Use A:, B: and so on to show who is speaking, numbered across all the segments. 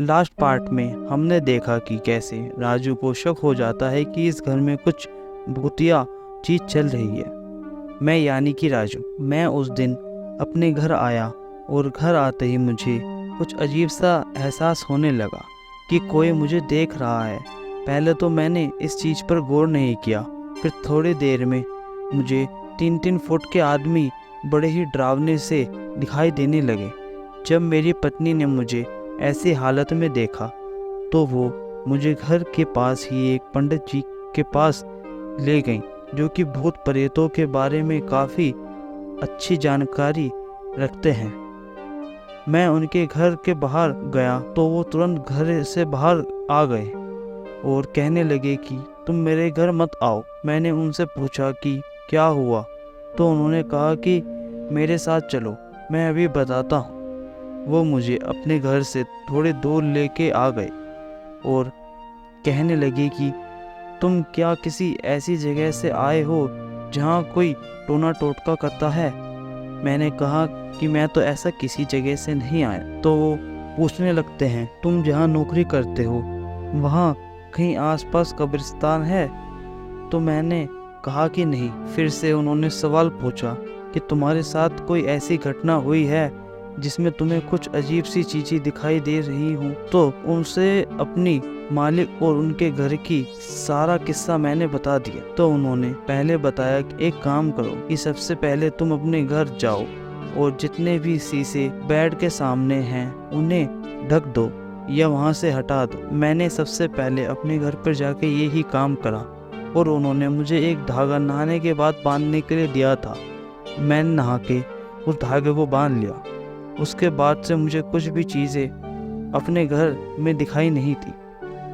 A: Last part में हमने देखा कि कैसे राजू को शक हो जाता है कि इस घर में कुछ भूतिया चीज चल रही है। मैं यानी कि राजू, मैं उस दिन अपने घर आया और घर आते ही मुझे कुछ अजीब सा एहसास होने लगा कि कोई मुझे देख रहा है। पहले तो मैंने इस चीज़ पर गौर नहीं किया, फिर थोड़ी देर में मुझे 3-3 फुट के आदमी बड़े ही डरावने से दिखाई देने लगे। जब मेरी पत्नी ने मुझे ऐसी हालत में देखा तो वो मुझे घर के पास ही एक पंडित जी के पास ले गई, जो कि भूत प्रेतों के बारे में काफ़ी अच्छी जानकारी रखते हैं। मैं उनके घर के बाहर गया तो वो तुरंत घर से बाहर आ गए और कहने लगे कि तुम मेरे घर मत आओ। मैंने उनसे पूछा कि क्या हुआ, तो उन्होंने कहा कि मेरे साथ चलो, मैं अभी बताता हूँ। वो मुझे अपने घर से थोड़ी दूर लेके आ गए और कहने लगे कि तुम क्या किसी ऐसी जगह से आए हो जहाँ कोई टोना टोटका करता है। मैंने कहा कि मैं तो ऐसा किसी जगह से नहीं आया। तो वो पूछने लगते हैं, तुम जहाँ नौकरी करते हो वहाँ कहीं आसपास कब्रिस्तान है? तो मैंने कहा कि नहीं। फिर से उन्होंने सवाल पूछा कि तुम्हारे साथ कोई ऐसी घटना हुई है जिसमें तुम्हें कुछ अजीब सी चीज़ें दिखाई दे रही हूँ? तो उनसे अपनी मालिक और उनके घर की सारा किस्सा मैंने बता दिया। तो उन्होंने पहले बताया कि एक काम करो कि सबसे पहले तुम अपने घर जाओ और जितने भी शीशे बेड के सामने हैं उन्हें ढक दो या वहाँ से हटा दो। मैंने सबसे पहले अपने घर पर जाके यही काम करा और उन्होंने मुझे एक धागा नहाने के बाद बांधने के लिए दिया था। मैंने नहा के उस धागे को बांध लिया। उसके बाद से मुझे कुछ भी चीज़ें अपने घर में दिखाई नहीं थी।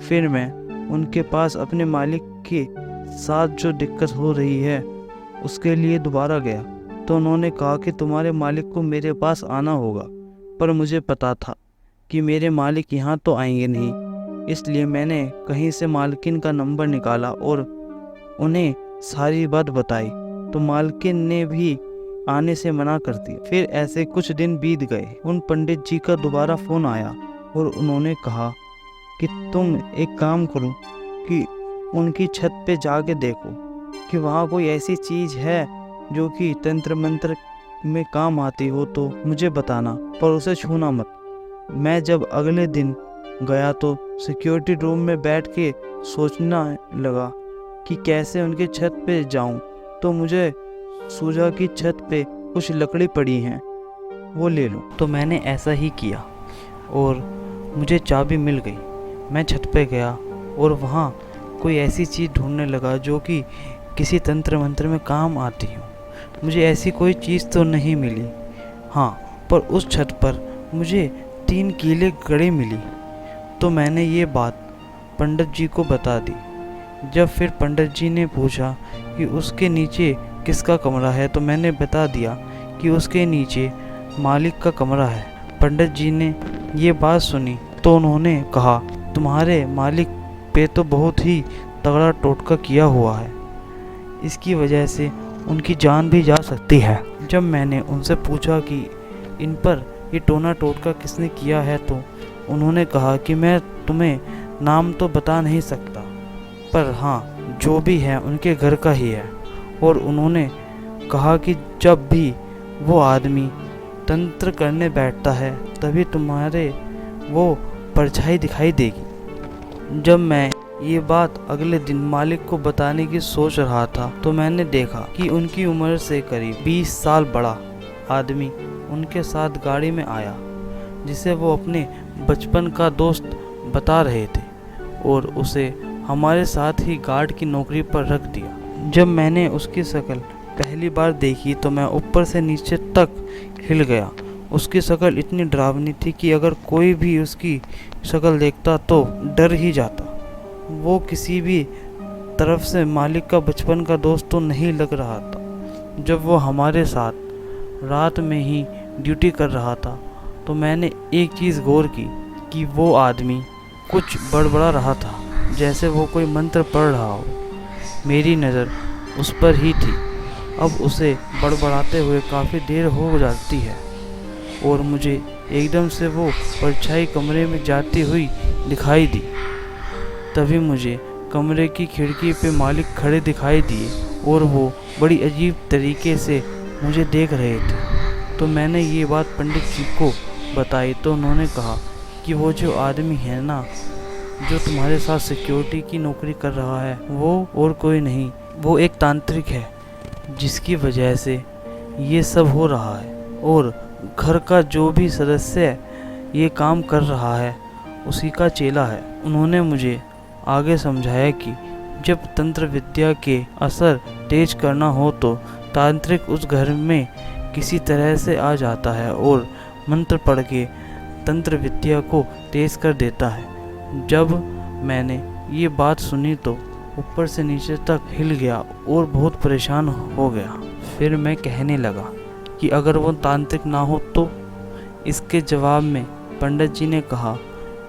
A: फिर मैं उनके पास अपने मालिक के साथ जो दिक्कत हो रही है उसके लिए दोबारा गया। तो उन्होंने कहा कि तुम्हारे मालिक को मेरे पास आना होगा, पर मुझे पता था कि मेरे मालिक यहाँ तो आएंगे नहीं। इसलिए मैंने कहीं से मालकिन का नंबर निकाला और उन्हें सारी बात बताई। तो मालकिन ने भी आने से मना कर दिया। फिर ऐसे कुछ दिन बीत गए। उन पंडित जी का दोबारा फ़ोन आया और उन्होंने कहा कि तुम एक काम करो कि उनकी छत पे जाके देखो कि वहाँ कोई ऐसी चीज़ है जो कि तंत्र मंत्र में काम आती हो तो मुझे बताना, पर उसे छूना मत। मैं जब अगले दिन गया तो सिक्योरिटी रूम में बैठ के सोचना लगा कि कैसे उनके छत पे जाऊं। तो मुझे सूझा कि छत पे कुछ लकड़ी पड़ी हैं, वो ले लूं। तो मैंने ऐसा ही किया और मुझे चाबी मिल गई। मैं छत पे गया और वहाँ कोई ऐसी चीज़ ढूंढने लगा जो कि किसी तंत्र मंत्र में काम आती हो। मुझे ऐसी कोई चीज़ तो नहीं मिली, हाँ, पर उस छत पर मुझे 3 कीले घड़ी मिली। तो मैंने ये बात पंडित जी को बता दी। जब फिर पंडित जी ने पूछा कि उसके नीचे किसका कमरा है, तो मैंने बता दिया कि उसके नीचे मालिक का कमरा है। पंडित जी ने ये बात सुनी तो उन्होंने कहा, तुम्हारे मालिक पे तो बहुत ही तगड़ा टोटका किया हुआ है, इसकी वजह से उनकी जान भी जा सकती है। जब मैंने उनसे पूछा कि इन पर ये टोना टोटका किसने किया है, तो उन्होंने कहा कि मैं तुम्हें नाम तो बता नहीं सकता, पर हाँ, जो भी है उनके घर का ही है। और उन्होंने कहा कि जब भी वो आदमी तंत्र करने बैठता है तभी तुम्हारे वो परछाई दिखाई देगी। जब मैं ये बात अगले दिन मालिक को बताने की सोच रहा था तो मैंने देखा कि उनकी उम्र से करीब 20 साल बड़ा आदमी उनके साथ गाड़ी में आया, जिसे वो अपने बचपन का दोस्त बता रहे थे, और उसे हमारे साथ ही गार्ड की नौकरी पर रख दिया। जब मैंने उसकी शक्ल पहली बार देखी तो मैं ऊपर से नीचे तक हिल गया। उसकी शक्ल इतनी डरावनी थी कि अगर कोई भी उसकी शक्ल देखता तो डर ही जाता। वो किसी भी तरफ से मालिक का बचपन का दोस्त तो नहीं लग रहा था। जब वो हमारे साथ रात में ही ड्यूटी कर रहा था तो मैंने एक चीज़ गौर की कि वो आदमी कुछ बड़बड़ा रहा था, जैसे वो कोई मंत्र पढ़ रहा हो। मेरी नज़र उस पर ही थी। अब उसे बड़बड़ाते हुए काफ़ी देर हो जाती है और मुझे एकदम से वो परछाई कमरे में जाती हुई दिखाई दी। तभी मुझे कमरे की खिड़की पे मालिक खड़े दिखाई दिए और वो बड़ी अजीब तरीके से मुझे देख रहे थे। तो मैंने ये बात पंडित जी को बताई तो उन्होंने कहा कि वो जो आदमी है ना, जो तुम्हारे साथ सिक्योरिटी की नौकरी कर रहा है, वो और कोई नहीं, वो एक तांत्रिक है जिसकी वजह से ये सब हो रहा है। और घर का जो भी सदस्य ये काम कर रहा है उसी का चेला है। उन्होंने मुझे आगे समझाया कि जब तंत्र विद्या के असर तेज करना हो तो तांत्रिक उस घर में किसी तरह से आ जाता है और मंत्र पढ़ के तंत्र विद्या को तेज कर देता है। जब मैंने ये बात सुनी तो ऊपर से नीचे तक हिल गया और बहुत परेशान हो गया। फिर मैं कहने लगा कि अगर वो तांत्रिक ना हो तो। इसके जवाब में पंडित जी ने कहा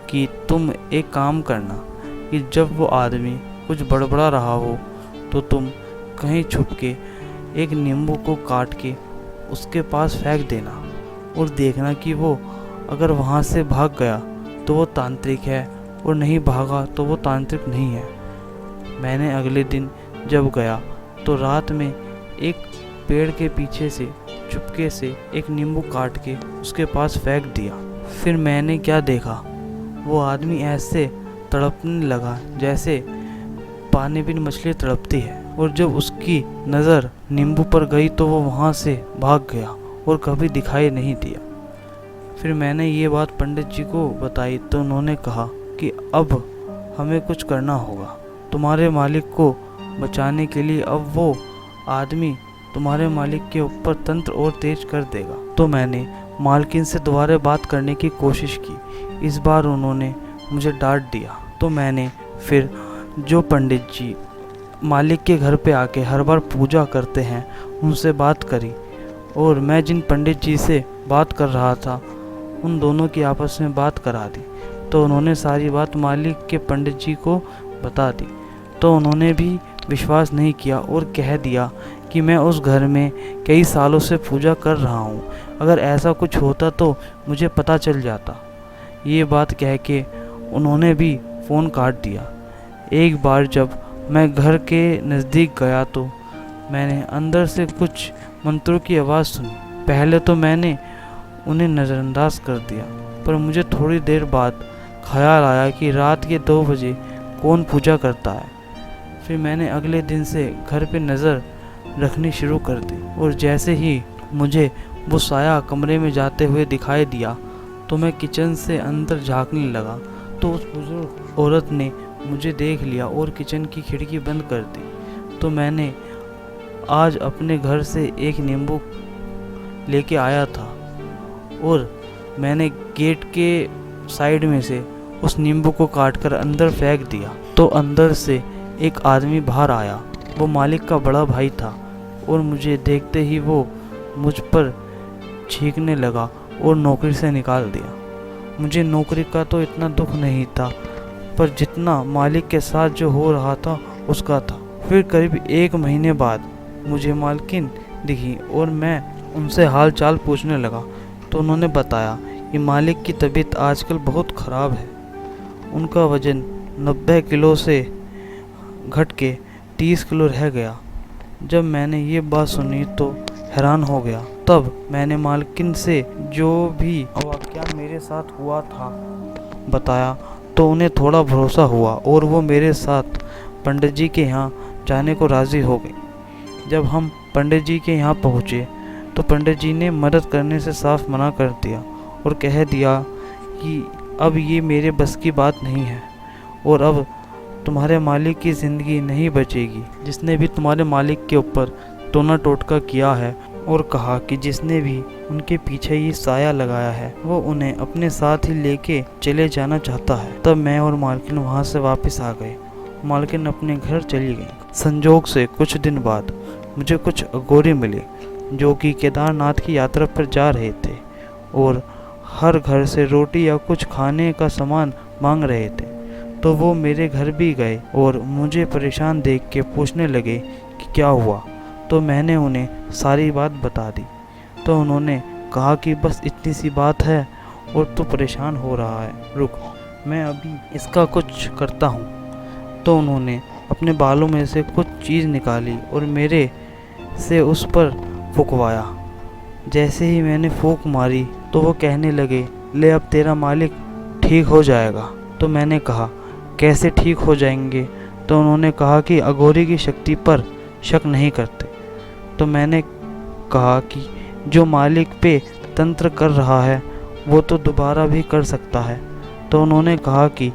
A: कि तुम एक काम करना कि जब वो आदमी कुछ बड़बड़ा रहा हो तो तुम कहीं छुप के एक नींबू को काट के उसके पास फेंक देना और देखना कि वो अगर वहाँ से भाग गया तो वो तांत्रिक है और नहीं भागा तो वो तांत्रिक नहीं है। मैंने अगले दिन जब गया तो रात में एक पेड़ के पीछे से चुपके से एक नींबू काट के उसके पास फेंक दिया। फिर मैंने क्या देखा, वो आदमी ऐसे तड़पने लगा जैसे पानी बिन मछली तड़पती है। और जब उसकी नज़र नींबू पर गई तो वो वहाँ से भाग गया और कभी दिखाई नहीं दिया। फिर मैंने ये बात पंडित जी को बताई तो उन्होंने कहा कि अब हमें कुछ करना होगा। तुम्हारे मालिक को बचाने के लिए अब वो आदमी तुम्हारे मालिक के ऊपर तंत्र और तेज कर देगा। तो मैंने मालकिन से दोबारा बात करने की कोशिश की। इस बार उन्होंने मुझे डांट दिया। तो मैंने फिर जो पंडित जी मालिक के घर पे आके हर बार पूजा करते हैं उनसे बात करी और मैं जिन पंडित जी से बात कर रहा था उन दोनों की आपस में बात करा दी। तो उन्होंने सारी बात मालिक के पंडित जी को बता दी। तो उन्होंने भी विश्वास नहीं किया और कह दिया कि मैं उस घर में कई सालों से पूजा कर रहा हूँ, अगर ऐसा कुछ होता तो मुझे पता चल जाता। ये बात कह के उन्होंने भी फ़ोन काट दिया। एक बार जब मैं घर के नज़दीक गया तो मैंने अंदर से कुछ मंत्रों की आवाज़ सुनी। पहले तो मैंने उन्हें नज़रअंदाज कर दिया, पर मुझे थोड़ी देर बाद ख्याल आया कि रात के 2 बजे कौन पूजा करता है। फिर मैंने अगले दिन से घर पे नज़र रखनी शुरू कर दी और जैसे ही मुझे वो साया कमरे में जाते हुए दिखाई दिया तो मैं किचन से अंदर झांकने लगा तो उस बुजुर्ग औरत ने मुझे देख लिया और किचन की खिड़की बंद कर दी। तो मैंने आज अपने घर से एक नींबू लेके आया था और मैंने गेट के साइड में से उस नींबू को काटकर अंदर फेंक दिया। तो अंदर से एक आदमी बाहर आया। वो मालिक का बड़ा भाई था और मुझे देखते ही वो मुझ पर छींकने लगा और नौकरी से निकाल दिया। मुझे नौकरी का तो इतना दुख नहीं था, पर जितना मालिक के साथ जो हो रहा था उसका था। फिर करीब 1 महीने बाद मुझे मालकिन दिखी और मैं उनसे हाल चाल पूछने लगा तो उन्होंने बताया कि मालिक की तबीयत आजकल बहुत ख़राब है। उनका वज़न 90 किलो से घट के 30 किलो रह गया। जब मैंने ये बात सुनी तो हैरान हो गया। तब मैंने मालकिन से जो भी वाक़या मेरे साथ हुआ था बताया तो उन्हें थोड़ा भरोसा हुआ और वो मेरे साथ पंडित जी के यहाँ जाने को राज़ी हो गई। जब हम पंडित जी के यहाँ पहुँचे तो पंडित जी ने मदद करने से साफ मना कर दिया और कह दिया कि अब ये मेरे बस की बात नहीं है और अब तुम्हारे मालिक की ज़िंदगी नहीं बचेगी। जिसने भी तुम्हारे मालिक के ऊपर टोना टोटका किया है और कहा कि जिसने भी उनके पीछे ये साया लगाया है वो उन्हें अपने साथ ही लेके चले जाना चाहता है। तब मैं और मालकिन वहाँ से वापस आ गए। मालकिन अपने घर चली गई। संजोग से कुछ दिन बाद मुझे कुछ अघोरी मिले जो कि केदारनाथ की यात्रा पर जा रहे थे और हर घर से रोटी या कुछ खाने का सामान मांग रहे थे। तो वो मेरे घर भी गए और मुझे परेशान देख के पूछने लगे कि क्या हुआ। तो मैंने उन्हें सारी बात बता दी। तो उन्होंने कहा कि बस इतनी सी बात है और तू परेशान हो रहा है, रुक मैं अभी इसका कुछ करता हूँ। तो उन्होंने अपने बालों में से कुछ चीज़ निकाली और मेरे से उस पर फूंकवाया। जैसे ही मैंने फूंक मारी तो वो कहने लगे, ले अब तेरा मालिक ठीक हो जाएगा। तो मैंने कहा, कैसे ठीक हो जाएंगे? तो उन्होंने कहा कि अघोरी की शक्ति पर शक नहीं करते। तो मैंने कहा कि जो मालिक पे तंत्र कर रहा है वो तो दोबारा भी कर सकता है। तो उन्होंने कहा कि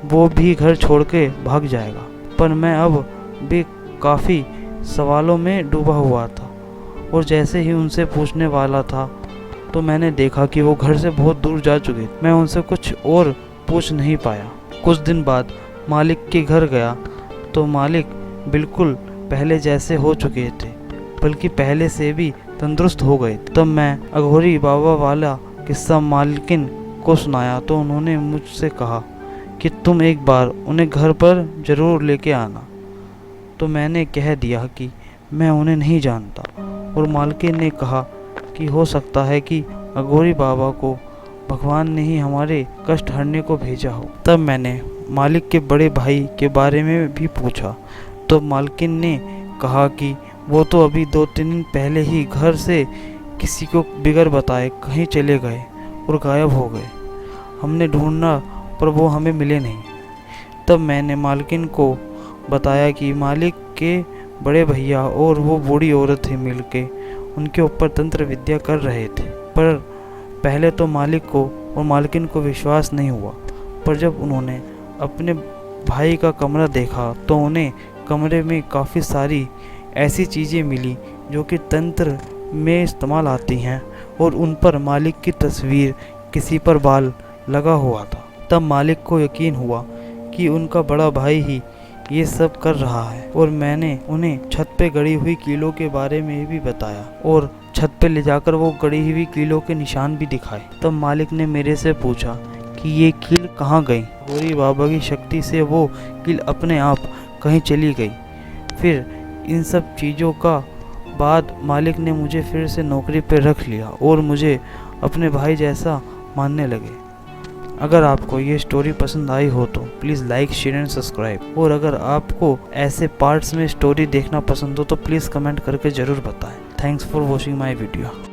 A: वो भी घर छोड़ के भाग जाएगा। पर मैं अब भी काफ़ी सवालों में डूबा हुआ था और जैसे ही उनसे पूछने वाला था तो मैंने देखा कि वो घर से बहुत दूर जा चुके। मैं उनसे कुछ और पूछ नहीं पाया। कुछ दिन बाद मालिक के घर गया तो मालिक बिल्कुल पहले जैसे हो चुके थे, बल्कि पहले से भी तंदुरुस्त हो गए। तब मैं अघोरी बाबा वाला किस्सा मालकिन को सुनाया तो उन्होंने मुझसे कहा कि तुम एक बार उन्हें घर पर ज़रूर लेके आना। तो मैंने कह दिया कि मैं उन्हें नहीं जानता और मालकिन ने कहा कि हो सकता है कि अघोरी बाबा को भगवान ने ही हमारे कष्ट हरने को भेजा हो। तब मैंने मालिक के बड़े भाई के बारे में भी पूछा तो मालकिन ने कहा कि वो तो अभी 2-3 दिन पहले ही घर से किसी को बिगर बताए कहीं चले गए और गायब हो गए। हमने ढूंढा पर वो हमें मिले नहीं। तब मैंने मालकिन को बताया कि मालिक के बड़े भैया और वो बूढ़ी औरत ही मिलके उनके ऊपर तंत्र विद्या कर रहे थे। पर पहले तो मालिक को और मालकिन को विश्वास नहीं हुआ, पर जब उन्होंने अपने भाई का कमरा देखा तो उन्हें कमरे में काफ़ी सारी ऐसी चीज़ें मिली जो कि तंत्र में इस्तेमाल आती हैं और उन पर मालिक की तस्वीर, किसी पर बाल लगा हुआ था। तब मालिक को यकीन हुआ कि उनका बड़ा भाई ही ये सब कर रहा है और मैंने उन्हें छत पे गड़ी हुई कीलों के बारे में भी बताया और छत पे ले जाकर वो गड़ी हुई कीलों के निशान भी दिखाए। तब मालिक ने मेरे से पूछा कि ये कील कहाँ गई? अघोरी बाबा की शक्ति से वो कील अपने आप कहीं चली गई। फिर इन सब चीज़ों का बाद मालिक ने मुझे फिर से नौकरी पर रख लिया और मुझे अपने भाई जैसा मानने लगे। अगर आपको ये स्टोरी पसंद आई हो तो please like, share and subscribe. और अगर आपको ऐसे पार्ट्स में स्टोरी देखना पसंद हो तो प्लीज़ कमेंट करके ज़रूर बताएं। Thanks for watching my video.